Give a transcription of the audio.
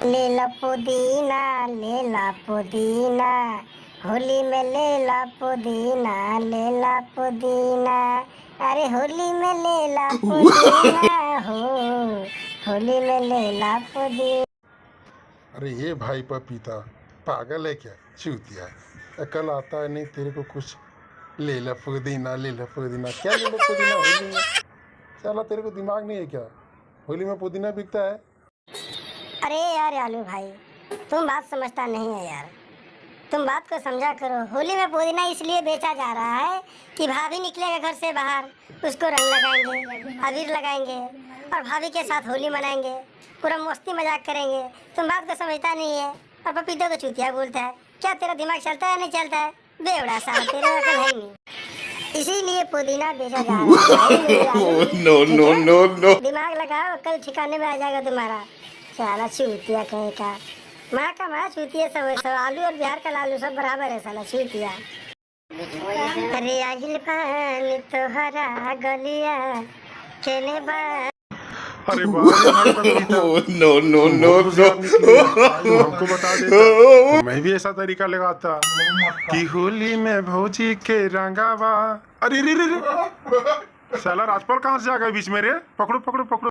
ले ला पुदीना, ले ला पुदीना, होली में ले ला पुदीना, ले ला पुदीना, अरे होली में ले ला पुदीना हो, होली में ले ला पुदीना। अरे ये भाई पपीता पागल है क्या? चूतिया है, कल आता है नहीं तेरे को कुछ। ले ला पुदीना, ले ला पुदीना, क्या ले ला पुदीना होली में? साला तेरे को दिमाग नहीं है क्या? होली में पुदीना बिकता है? अरे यार आलू भाई, तुम बात समझता नहीं है यार, तुम बात को समझा करो। होली में पुदीना इसलिए बेचा जा रहा है कि भाभी निकलेगा घर से बाहर, उसको रंग लगाएंगे, अबीर लगाएंगे और भाभी के साथ होली मनाएंगे, पूरा मस्ती मजाक करेंगे। तुम बात को समझता नहीं है और पपीते को चूतिया बोलता है। क्या तेरा दिमाग चलता है नहीं चलता है? बेवड़ा सा, तेरे अकल है नहीं, इसीलिए पुदीना बेचा जा रहा है। No no no no. दिमाग लगाओ, कल ठिकाने में आ जाएगा तुम्हारा। साला चूतिया कहीं का, माँ का माँ चूतिया सब आलू और बिहार का लालू सब बराबर है साला चूतिया। अरे आहिल पानी तोहरा गलिया खेले बा। अरे वाह भाई पपीता, नो नो नो नो। हमको बता देता, मैं भी ऐसा तरीका लगाता कि होली में भौजी के रंगावा। अरे रे रे रे, साला राजपाल कहाँ से आ गए बीच में रे? पकड़ो पकड़ो पकड़ो।